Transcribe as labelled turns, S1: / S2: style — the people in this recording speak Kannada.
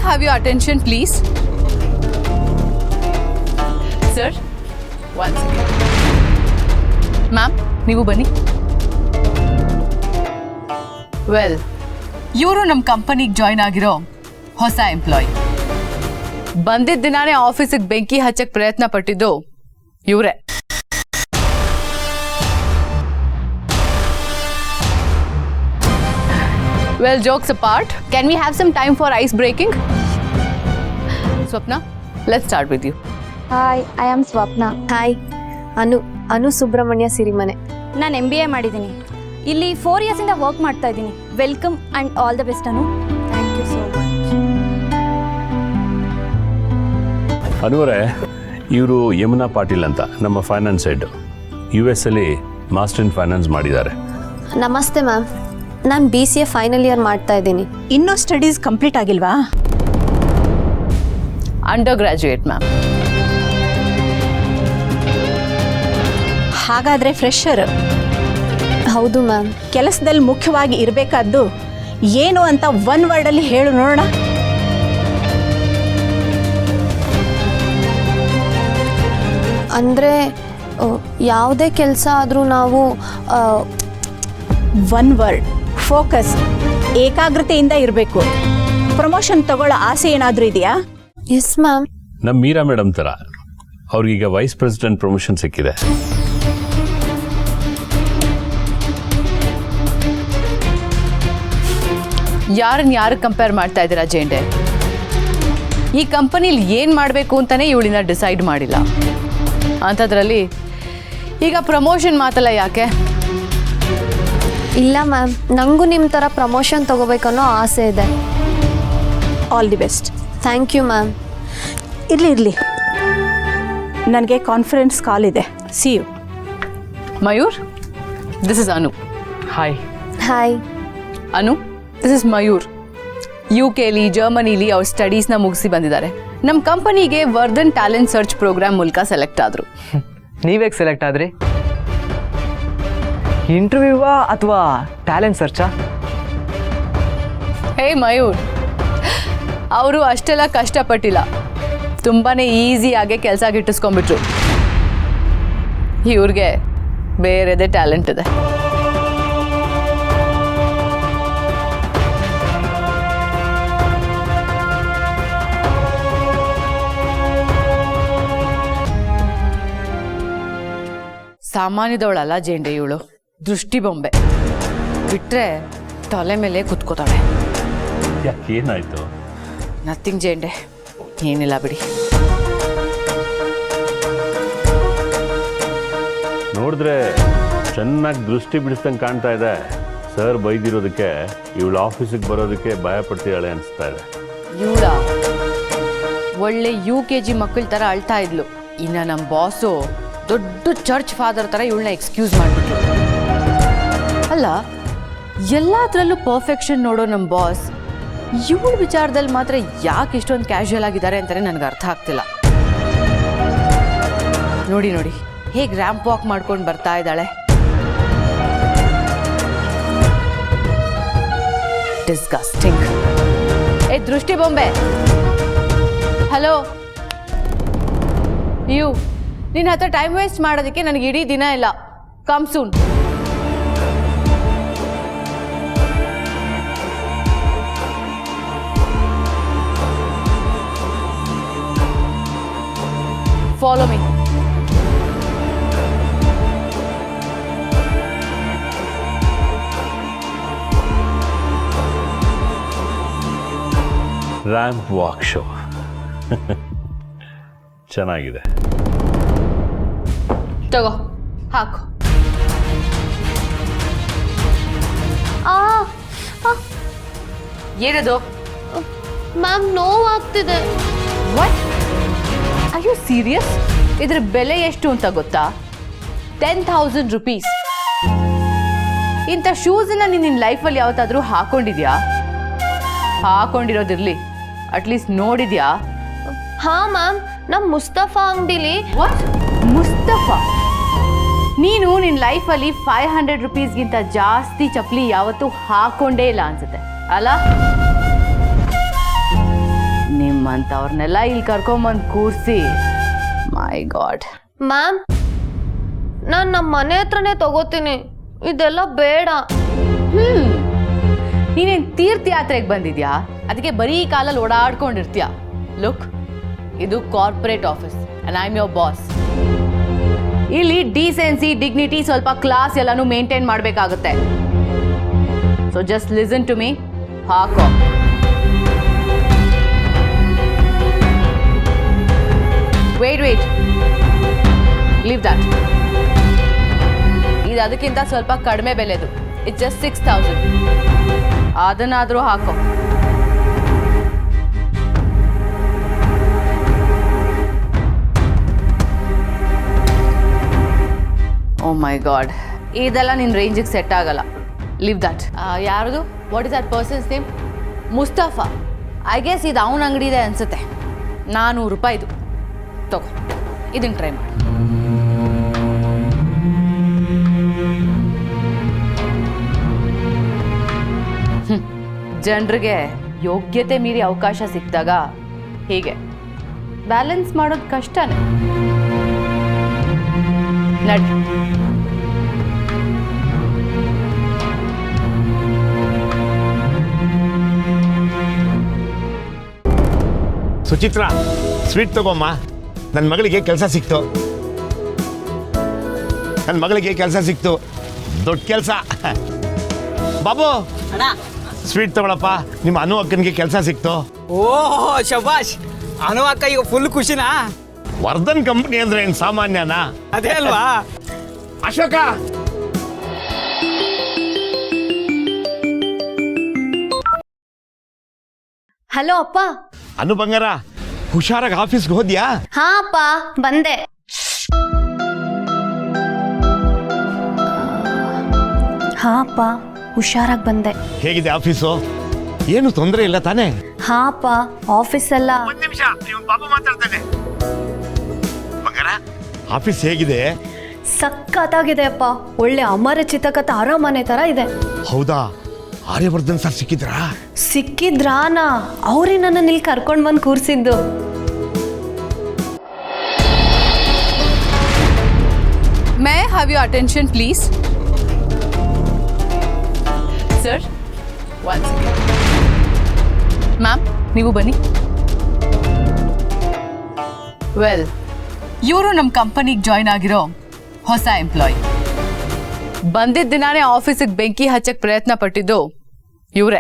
S1: have your attention, please? Sir, 1 second. Ma'am, ನೀವು ಬನ್ನಿ. ವೆಲ್, ಇವರು ನಮ್ಮ ಕಂಪನಿಗೆ ಜಾಯ್ನ್ ಆಗಿರೋ ಹೊಸ ಎಂಪ್ಲಾಯಿ. ಬಂದಿದ್ದ ದಿನಾನೇ ಆಫೀಸಿಗೆ ಬೆಂಕಿ ಹಚ್ಚಕ್ಕೆ ಪ್ರಯತ್ನ ಪಟ್ಟಿದ್ದು ಇವರೇ. Well, jokes apart, can we have some time for ice breaking? Swapna, let's start with you.
S2: Hi, I am Swapna.
S3: Hi, ಅನು ಸುಬ್ರಹ್ಮಣ್ಯ ಸಿರಿಮನೆ.
S2: ನಾನು MBA ಮಾಡಿದ್ದೀನಿ. ಇಲ್ಲಿ 4 years ಇಂದ ವರ್ಕ್ ಮಾಡ್ತಾ ಇದ್ದೀನಿ. Welcome and all the best Anu. Thank you so much.
S4: ಅನುವರೇ, ಇವರು ಯಮುನಾ ಪಾಟೀಲ್ ಅಂತ ನಮ್ಮ ಫೈನಾನ್ಸ್ ಹೆಡ್. US ಅಲ್ಲಿ ಮಾಸ್ಟರ್ ಇನ್ ಫೈನಾನ್ಸ್ ಮಾಡಿದ್ದಾರೆ.
S3: ನಮಸ್ತೆ ಮ್ಯಾಮ್, ನಾನು BCA ಫೈನಲ್ ಇಯರ್ ಮಾಡ್ತಾ ಇದ್ದೀನಿ.
S5: ಇನ್ನೂ ಸ್ಟಡೀಸ್ ಕಂಪ್ಲೀಟ್ ಆಗಿಲ್ವಾ?
S1: Undergraduate ma'am.
S5: ಹಾಗಾದರೆ ಫ್ರೆಷರ್.
S3: ಹೌದು ಮ್ಯಾಮ್.
S5: ಕೆಲಸದಲ್ಲಿ ಮುಖ್ಯವಾಗಿ ಇರಬೇಕಾದ್ದು ಏನು ಅಂತ ಒನ್ ವರ್ಡಲ್ಲಿ ಹೇಳು ನೋಡೋಣ.
S3: ಅಂದರೆ ಯಾವುದೇ ಕೆಲಸ ಆದರೂ ನಾವು
S5: ಒನ್ ವರ್ಡ್, ಫೋಕಸ್, ಏಕಾಗ್ರತೆಯಿಂದ ಇರಬೇಕು. ಪ್ರಮೋಷನ್ ತಗೊಳ್ಳೋ ಆಸೆ ಏನಾದರೂ ಇದೆಯಾ?
S3: Yes ma'am.
S4: ನಮ್ಮ ಮೀರಾ ಮೇಡಮ್ ಥರ ಅವ್ರಿಗೀಗ ವೈಸ್ ಪ್ರೆಸಿಡೆಂಟ್ ಪ್ರಮೋಷನ್ ಸಿಕ್ಕಿದೆ.
S1: ಯಾರನ್ನ ಯಾರು ಕಂಪೇರ್ ಮಾಡ್ತಾ ಇದ್ದೀರಾ ಜೇಂಡೆ? ಈ ಕಂಪನಿಲಿ ಏನು ಮಾಡಬೇಕು ಅಂತಾನೆ ಇವಳಿನ ಡಿಸೈಡ್ ಮಾಡಿಲ್ಲ. ಅಂಥದ್ರಲ್ಲಿ ಈಗ ಪ್ರಮೋಷನ್ ಮಾತಲ್ಲ ಯಾಕೆ?
S3: ಇಲ್ಲ ಮ್ಯಾಮ್, ನನಗೂ ನಿಮ್ಮ ಥರ ಪ್ರಮೋಷನ್ ತೊಗೋಬೇಕನ್ನೋ ಆಸೆ ಇದೆ.
S5: All the best.
S3: Thank you ma'am.
S5: ಇರಲಿ, ನನಗೆ ಕಾನ್ಫರೆನ್ಸ್ ಕಾಲ್ ಇದೆ. See you.
S1: Mayur, this is Anu.
S6: Hi.
S3: Hi.
S1: Anu, this is Mayur. UK ಜರ್ಮನಿಲಿ ಅವ್ರ ಸ್ಟಡೀಸ್ನ ಮುಗಿಸಿ ಬಂದಿದ್ದಾರೆ. ನಮ್ಮ ಕಂಪನಿಗೆ ವರ್ಧನ್ ಟ್ಯಾಲೆಂಟ್ ಸರ್ಚ್ ಪ್ರೋಗ್ರಾಮ್ ಮೂಲಕ ಸೆಲೆಕ್ಟ್ ಆದರು.
S6: ನೀವೇಗೆ ಸೆಲೆಕ್ಟ್ ಆದ್ರಿ? ಇಂಟರ್ವ್ಯೂವಾ ಅಥವಾ ಟ್ಯಾಲೆಂಟ್ ಸರ್ಚಾ?
S1: ಹೇ ಮಯೂರ್, ಅವರು ಅಷ್ಟೆಲ್ಲ ಕಷ್ಟಪಟ್ಟಿಲ್ಲ, ತುಂಬಾ ಈಸಿಯಾಗೆ ಕೆಲಸ ಗಿಟ್ಟಿಸ್ಕೊಂಡ್ಬಿಟ್ರು. ಇವ್ರಿಗೆ ಬೇರೆದೇ ಟ್ಯಾಲೆಂಟ್ ಇದೆ. ಸಾಮಾನ್ಯದವಳಲ್ಲ ಜೇಂಡೆ ಇವಳು, ದೃಷ್ಟಿ ಬೊಂಬೆ. ಬಿಟ್ರೆ ತಲೆ ಮೇಲೆ ಕುತ್ಕೋತಾಳೆ.
S4: ಯಾಕೆ, ಏನಾಯ್ತು?
S1: ನಥಿಂಗ್ ಜೇಂಡೆ, ಏನಿಲ್ಲ ಬಿಡಿ.
S4: ನೋಡಿದ್ರೆ ಚೆನ್ನಾಗಿ ದೃಷ್ಟಿ ಬಿಡಿಸ್ದಂಗೆ ಕಾಣ್ತಾ ಇದೆ. ಸರ್ ಬೈದಿರೋದಕ್ಕೆ ಇವಳು ಆಫೀಸಿಗೆ ಬರೋದಕ್ಕೆ ಭಯ ಪಡ್ತಿದ್ದಾಳೆ ಅನಿಸ್ತಾ ಇದೆ.
S1: ಇವಳ ಒಳ್ಳೆ UKG ಮಕ್ಕಳ ಥರ ಅಳ್ತಾ ಇದ್ಲು. ಇನ್ನು ನಮ್ಮ ಬಾಸು ದೊಡ್ಡ ಚರ್ಚ್ ಫಾದರ್ ಥರ ಇವಳನ್ನ ಎಕ್ಸ್ಕ್ಯೂಸ್ ಮಾಡಿಬಿಟ್ರು. ಅಲ್ಲ, ಎಲ್ಲದರಲ್ಲೂ ಪರ್ಫೆಕ್ಷನ್ ನೋಡೋ ನಮ್ಮ ಬಾಸ್ ಇವಳ ವಿಚಾರದಲ್ಲಿ ಮಾತ್ರ ಯಾಕೆ ಇಷ್ಟೊಂದು ಕ್ಯಾಶುಯಲ್ ಆಗಿದ್ದಾರೆ ಅಂತಲೇ ನನಗೆ ಅರ್ಥ ಆಗ್ತಿಲ್ಲ. ನೋಡಿ ಹೇಗೆ ರ್ಯಾಂಪ್ ವಾಕ್ ಮಾಡ್ಕೊಂಡು ಬರ್ತಾ ಇದ್ದಾಳೆ. ಡಿಸ್ಗಸ್ಟಿಂಗ್. ಏ ದೃಷ್ಟಿ ಬೊಂಬೆ, ಹಲೋ. ನಿನ್ನ ಹತ್ರ ಟೈಮ್ ವೇಸ್ಟ್ ಮಾಡೋದಕ್ಕೆ ನನಗೆ ಇಡೀ ದಿನ ಇಲ್ಲ. Come soon. Follow me.
S4: Ramp walk show ಚೆನ್ನಾಗಿದೆ.
S1: ತಗೋ, ಹಾಕು. ಏನದು?
S3: ಮ್ಯಾಮ್, ನೋವಾಗ್ತಿದೆ.
S1: ವಾಟ್? Are you serious? ಇದ್ರ ಬೆಲೆ ಎಷ್ಟು ಅಂತ ಗೊತ್ತಾ? 10,000 rupees. ಇಂಥ ಶೂಸನ್ನ ನೀನು ನಿನ್ನ ಲೈಫಲ್ಲಿ ಯಾವತ್ತಾದರೂ ಹಾಕೊಂಡಿದ್ಯಾ? ಹಾಕೊಂಡಿರೋದಿರ್ಲಿ, ಅಟ್ಲೀಸ್ಟ್ ನೋಡಿದ್ಯಾ?
S3: ಹಾಂ ಮ್ಯಾಮ್, ನಮ್ಮ ಮುಸ್ತಫಾ ಅಂಗಡಿಲಿ.
S1: ವಾಟ್? ಮುಸ್ತಫಾ? ನೀನು ನಿನ್ನ ಲೈಫಲ್ಲಿ 500 rupeesಗಿಂತ ಜಾಸ್ತಿ ಚಪ್ಪಲಿ ಯಾವತ್ತೂ ಹಾಕೊಂಡೇ ಇಲ್ಲ ಅನ್ಸುತ್ತೆ ಅಲ್ಲ? ನಿಮ್ಮಂಥವ್ರನ್ನೆಲ್ಲ ಇಲ್ಲಿ ಕರ್ಕೊಂಬಂದು ಕೂರಿಸಿ ಮೈ ಗಾಡ್.
S3: ಮ್ಯಾಮ್ ನಾನು ನಮ್ಮ ಮನೆ ಹತ್ರನೇ ತಗೋತೀನಿ, ಇದೆಲ್ಲ ಬೇಡ.
S1: ನೀನೇನು ತೀರ್ಥಯಾತ್ರೆಗೆ ಬಂದಿದ್ಯಾ? ಅದಕ್ಕೆ ಬರೀ ಕಾಲಲ್ಲಿ ಓಡಾಡ್ಕೊಂಡಿರ್ತೀಯ. ಲುಕ್, ಇದು corporate office and I am your boss. ಇಲ್ಲಿ ಡಿಸೆನ್ಸಿ, ಡಿಗ್ನಿಟಿ, ಸ್ವಲ್ಪ ಕ್ಲಾಸ್ ಎಲ್ಲನೂ ಮೇಂಟೈನ್ ಮಾಡಬೇಕಾಗುತ್ತೆ. So just listen to me. ಹಾಕೋ. Wait leave that. ಇದು ಅದಕ್ಕಿಂತ ಸ್ವಲ್ಪ ಕಡಿಮೆ ಬೆಲೆದು. It's just 6000. ಅದನ್ನಾದರೂ ಹಾಕೋ. ಓ ಮೈ ಗಾಡ್, ಇದೆಲ್ಲ ನಿನ್ನ ರೇಂಜಿಗೆ ಸೆಟ್ ಆಗಲ್ಲ. Leave that. ಯಾರದು? What is that person's name? Mustafa. I guess ಇದು ಅವನ ಅಂಗಡಿ ಇದೆ ಅನ್ಸುತ್ತೆ. 400 ರೂಪಾಯಿದು ತಗೋ. ಇದನ್ನು ಟ್ರೈ ಮಾಡಿ. ಜನರಿಗೆ ಯೋಗ್ಯತೆ ಮೀರಿ ಅವಕಾಶ ಸಿಕ್ಕಿದಾಗ ಹೀಗೆ ಬ್ಯಾಲೆನ್ಸ್ ಮಾಡೋದು ಕಷ್ಟನೇ. ನಡಿ.
S7: ಸುಚಿತ್ರ, ಸ್ವೀಟ್ ತಗೋಮ್ಮ. ನನ್ನ ಮಗಳಿಗೆ ಕೆಲಸ ಸಿಕ್ತು. ದೊಡ್ಡ ಕೆಲಸ. ಬಾಬು, ಸ್ವೀಟ್ ತಗೊಳಪ್ಪ. ನಿಮ್ಮ ಅನು ಅಕ್ಕನಿಗೆ ಕೆಲಸ ಸಿಕ್ತು.
S8: ಓಹೋ ಶಬಾಷ್. ಅನು ಅಕ್ಕ ಈಗ ಫುಲ್ ಖುಷಿನಾ?
S7: ವರ್ಧನ್ ಕಂಪ್ನಿ ಅಂದ್ರೆ ಏನು ಸಾಮಾನ್ಯನಾ?
S8: ಅದೇ ಅಲ್ವಾ?
S7: ಅಶೋಕ,
S3: ಹಲೋ ಅಪ್ಪ.
S7: ಅನು ಬಂಗಾರ, ಹುಷಾರಾಗಿ ಆಫೀಸ್ಗೆ ಹೋದ್ಯಾ?
S3: ಹಾ ಅಪ್ಪ, ಬಂದೆ. ಹಾ ಅಪ್ಪ, ಹುಷಾರಾಗಿ ಬಂದೆ.
S7: ಹೇಗಿದೆ ಆಫೀಸು? ಏನು ತೊಂದರೆ ಇಲ್ಲ ತಾನೇ?
S3: ಹಾ ಅಪ್ಪ, ಆಫೀಸ್ ಎಲ್ಲ
S7: ಒಂದು ನಿಮಿಷ, ಬಾಬು ಮಾತಾಡ್ತಾನೆ. ಬಂಗಾರ, ಆಫೀಸ್ ಹೇಗಿದೆ?
S3: ಸಖತ್ತಾಗಿದೆ ಅಪ್ಪ. ಒಳ್ಳೆ ಅಮರಚಿತ ಕಥೆ ಅರಮನೆ ತರ ಇದೆ.
S7: ಹೌದಾ? ಆರ್ಯವರ್ಧನ್ ಸರ್ ಸಿಕ್ಕಿದ್ರಾ?
S3: ಸಿಕ್ಕಿದ್ರಾನಾ? ಅವ್ರೇ ನನ್ನ ಇಲ್ಲಿ ಕರ್ಕೊಂಡು ಬಂದು ಕೂರಿಸಿದ್ದು.
S1: May have you attention please? Sir, one second. Ma'am, ನೀವು ಬನ್ನಿ. ವೆಲ್, ಇವರು ನಮ್ಮ ಕಂಪನಿಗೆ ಜಾಯ್ನ್ ಆಗಿರೋ ಹೊಸ ಎಂಪ್ಲಾಯಿ. ಬಂದಿದ್ದ ದಿನಾನೇ ಆಫೀಸಿಗೆ ಬೆಂಕಿ ಹಚ್ಚಕ್ಕೆ ಪ್ರಯತ್ನ ಪಟ್ಟಿದ್ದು ಇವರೇ.